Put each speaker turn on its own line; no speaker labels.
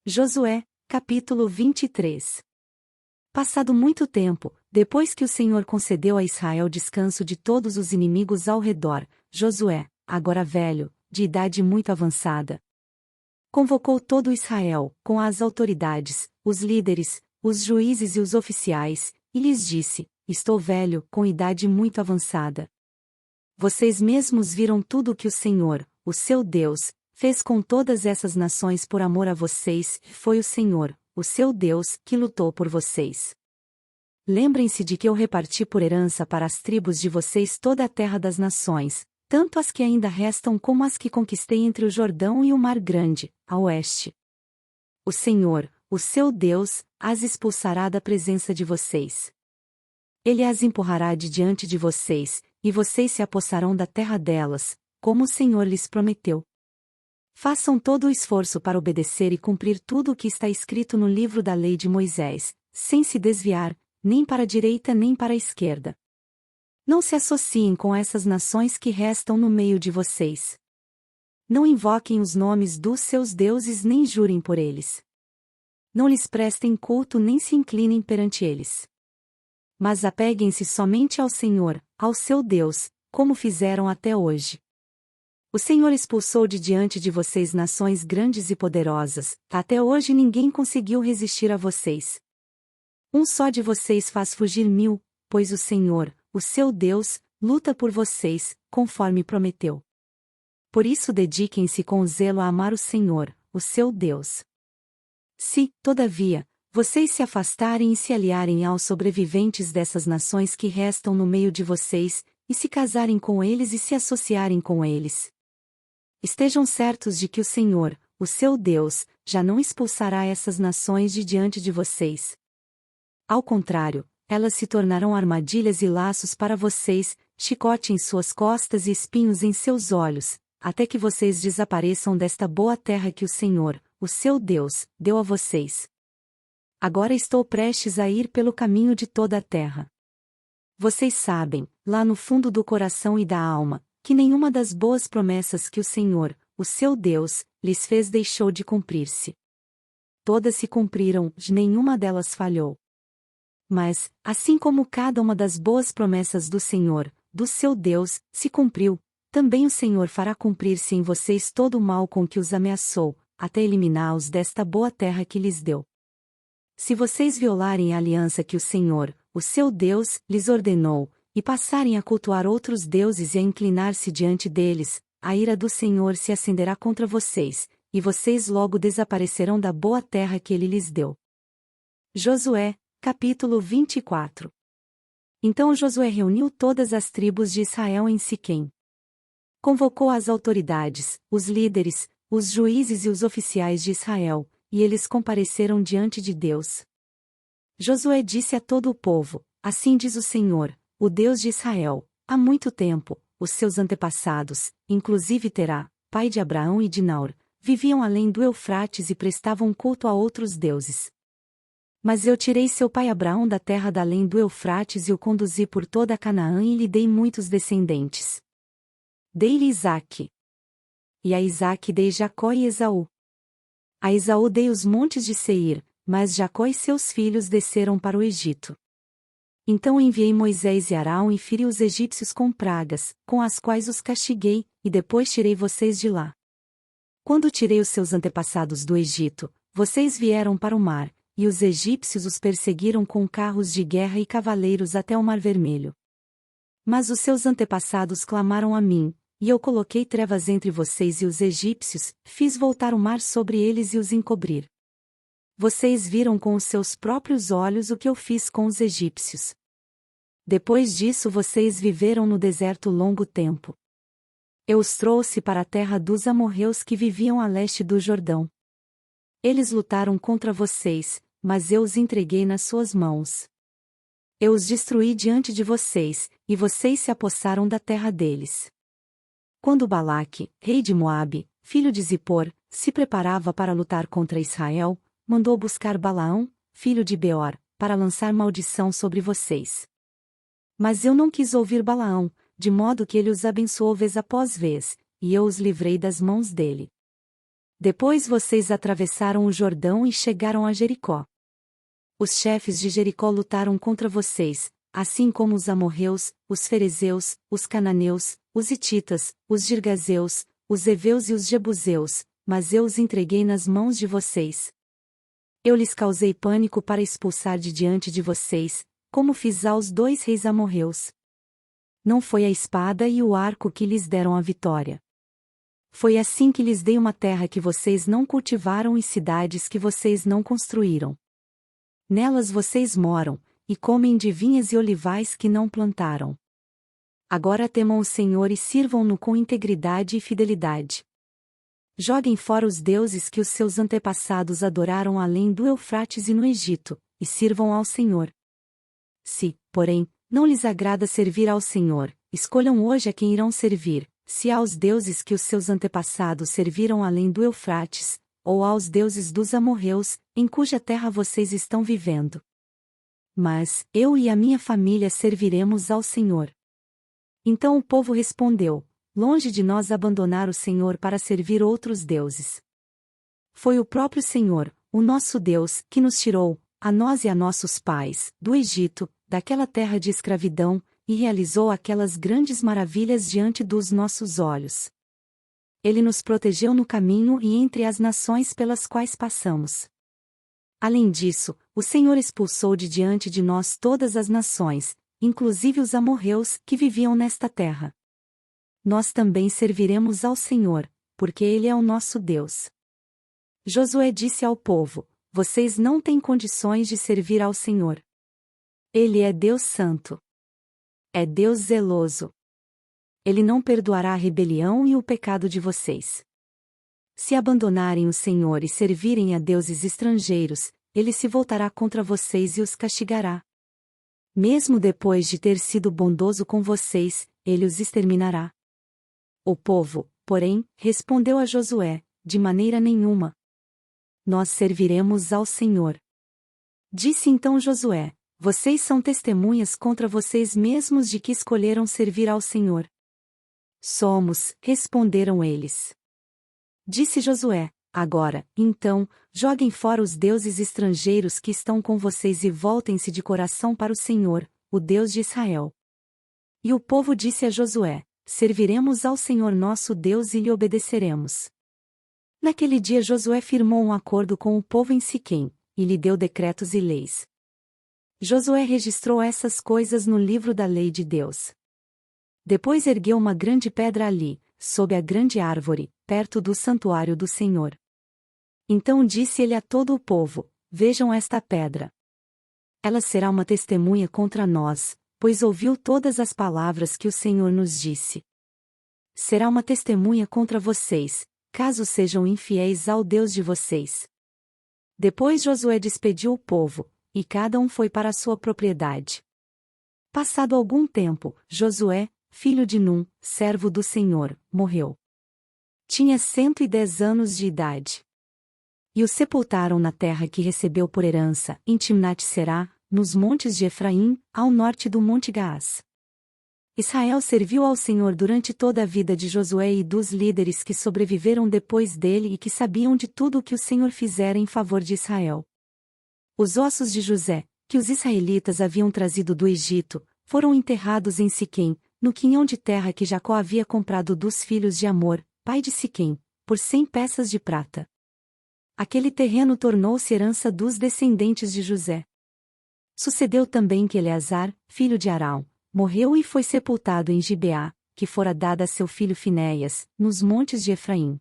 Josué, capítulo 23. Passado muito tempo, depois que o Senhor concedeu a Israel descanso de todos os inimigos ao redor, Josué, agora velho, de idade muito avançada, convocou todo Israel, com as autoridades, os líderes, os juízes e os oficiais, e lhes disse: Estou velho, com idade muito avançada. Vocês mesmos viram tudo o que o Senhor, o seu Deus, fez com todas essas nações por amor a vocês. Foi o Senhor, o seu Deus, que lutou por vocês. Lembrem-se de que eu reparti por herança para as tribos de vocês toda a terra das nações, tanto as que ainda restam como as que conquistei entre o Jordão e o Mar Grande, a oeste. O Senhor, o seu Deus, as expulsará da presença de vocês. Ele as empurrará de diante de vocês, e vocês se apossarão da terra delas, como o Senhor lhes prometeu. Façam todo o esforço para obedecer e cumprir tudo o que está escrito no livro da lei de Moisés, sem se desviar, nem para a direita nem para a esquerda. Não se associem com essas nações que restam no meio de vocês. Não invoquem os nomes dos seus deuses nem jurem por eles. Não lhes prestem culto nem se inclinem perante eles. Mas apeguem-se somente ao Senhor, ao seu Deus, como fizeram até hoje. O Senhor expulsou de diante de vocês nações grandes e poderosas, até hoje ninguém conseguiu resistir a vocês. Um só de vocês faz fugir 1000, pois o Senhor, o seu Deus, luta por vocês, conforme prometeu. Por isso dediquem-se com zelo a amar o Senhor, o seu Deus. Se, todavia, vocês se afastarem e se aliarem aos sobreviventes dessas nações que restam no meio de vocês, e se casarem com eles e se associarem com eles, estejam certos de que o Senhor, o seu Deus, já não expulsará essas nações de diante de vocês. Ao contrário, elas se tornarão armadilhas e laços para vocês, chicote em suas costas e espinhos em seus olhos, até que vocês desapareçam desta boa terra que o Senhor, o seu Deus, deu a vocês. Agora estou prestes a ir pelo caminho de toda a terra. Vocês sabem, lá no fundo do coração e da alma, que nenhuma das boas promessas que o Senhor, o seu Deus, lhes fez deixou de cumprir-se. Todas se cumpriram, nenhuma delas falhou. Mas, assim como cada uma das boas promessas do Senhor, do seu Deus, se cumpriu, também o Senhor fará cumprir-se em vocês todo o mal com que os ameaçou, até eliminá-los desta boa terra que lhes deu. Se vocês violarem a aliança que o Senhor, o seu Deus, lhes ordenou, e passarem a cultuar outros deuses e a inclinar-se diante deles, a ira do Senhor se acenderá contra vocês, e vocês logo desaparecerão da boa terra que ele lhes deu. Josué, capítulo 24. Então Josué reuniu todas as tribos de Israel em Siquém. Convocou as autoridades, os líderes, os juízes e os oficiais de Israel, e eles compareceram diante de Deus. Josué disse a todo o povo: Assim diz o Senhor, o Deus de Israel: há muito tempo, os seus antepassados, inclusive Terá, pai de Abraão e de Naor, viviam além do Eufrates e prestavam culto a outros deuses. Mas eu tirei seu pai Abraão da terra da além do Eufrates e o conduzi por toda a Canaã e lhe dei muitos descendentes. Dei-lhe Isaque. E a Isaque dei Jacó e Esaú. A Esaú dei os montes de Seir, mas Jacó e seus filhos desceram para o Egito. Então enviei Moisés e Arão e feri os egípcios com pragas, com as quais os castiguei, e depois tirei vocês de lá. Quando tirei os seus antepassados do Egito, vocês vieram para o mar, e os egípcios os perseguiram com carros de guerra e cavaleiros até o Mar Vermelho. Mas os seus antepassados clamaram a mim, e eu coloquei trevas entre vocês e os egípcios, fiz voltar o mar sobre eles e os encobrir. Vocês viram com os seus próprios olhos o que eu fiz com os egípcios. Depois disso vocês viveram no deserto longo tempo. Eu os trouxe para a terra dos amorreus que viviam a leste do Jordão. Eles lutaram contra vocês, mas eu os entreguei nas suas mãos. Eu os destruí diante de vocês, e vocês se apossaram da terra deles. Quando Balaque, rei de Moabe, filho de Zippor, se preparava para lutar contra Israel, mandou buscar Balaão, filho de Beor, para lançar maldição sobre vocês. Mas eu não quis ouvir Balaão, de modo que ele os abençoou vez após vez, e eu os livrei das mãos dele. Depois vocês atravessaram o Jordão e chegaram a Jericó. Os chefes de Jericó lutaram contra vocês, assim como os amorreus, os ferezeus, os cananeus, os hititas, os girgazeus, os heveus e os jebuseus, mas eu os entreguei nas mãos de vocês. Eu lhes causei pânico para expulsar de diante de vocês, como fiz aos 2 reis amorreus. Não foi a espada e o arco que lhes deram a vitória. Foi assim que lhes dei uma terra que vocês não cultivaram e cidades que vocês não construíram. Nelas vocês moram, e comem de vinhas e olivais que não plantaram. Agora temam o Senhor e sirvam-no com integridade e fidelidade. Joguem fora os deuses que os seus antepassados adoraram além do Eufrates e no Egito, e sirvam ao Senhor. Se, porém, não lhes agrada servir ao Senhor, escolham hoje a quem irão servir, se aos deuses que os seus antepassados serviram além do Eufrates, ou aos deuses dos amorreus, em cuja terra vocês estão vivendo. Mas, eu e a minha família serviremos ao Senhor. Então o povo respondeu: longe de nós abandonar o Senhor para servir outros deuses. Foi o próprio Senhor, o nosso Deus, que nos tirou, a nós e a nossos pais, do Egito, daquela terra de escravidão, e realizou aquelas grandes maravilhas diante dos nossos olhos. Ele nos protegeu no caminho e entre as nações pelas quais passamos. Além disso, o Senhor expulsou de diante de nós todas as nações, inclusive os amorreus que viviam nesta terra. Nós também serviremos ao Senhor, porque Ele é o nosso Deus. Josué disse ao povo: vocês não têm condições de servir ao Senhor. Ele é Deus santo. É Deus zeloso. Ele não perdoará a rebelião e o pecado de vocês. Se abandonarem o Senhor e servirem a deuses estrangeiros, Ele se voltará contra vocês e os castigará. Mesmo depois de ter sido bondoso com vocês, Ele os exterminará. O povo, porém, respondeu a Josué: de maneira nenhuma. Nós serviremos ao Senhor. Disse então Josué: vocês são testemunhas contra vocês mesmos de que escolheram servir ao Senhor. Somos, responderam eles. Disse Josué: agora, então, joguem fora os deuses estrangeiros que estão com vocês e voltem-se de coração para o Senhor, o Deus de Israel. E o povo disse a Josué: serviremos ao Senhor nosso Deus e lhe obedeceremos. Naquele dia Josué firmou um acordo com o povo em Siquém, e lhe deu decretos e leis. Josué registrou essas coisas no livro da lei de Deus. Depois ergueu uma grande pedra ali, sob a grande árvore, perto do santuário do Senhor. Então disse ele a todo o povo: vejam esta pedra. Ela será uma testemunha contra nós, pois ouviu todas as palavras que o Senhor nos disse. Será uma testemunha contra vocês, caso sejam infiéis ao Deus de vocês. Depois Josué despediu o povo, e cada um foi para a sua propriedade. Passado algum tempo, Josué, filho de Num, servo do Senhor, morreu. Tinha 110 anos de idade. E o sepultaram na terra que recebeu por herança, em Timnat-Será, nos montes de Efraim, ao norte do Monte Gaás. Israel serviu ao Senhor durante toda a vida de Josué e dos líderes que sobreviveram depois dele e que sabiam de tudo o que o Senhor fizera em favor de Israel. Os ossos de José, que os israelitas haviam trazido do Egito, foram enterrados em Siquém, no quinhão de terra que Jacó havia comprado dos filhos de Amor, pai de Siquém, por 100 peças de prata. Aquele terreno tornou-se herança dos descendentes de José. Sucedeu também que Eleazar, filho de Arão, morreu e foi sepultado em Gibeá, que fora dada a seu filho Finéias, nos montes de Efraim.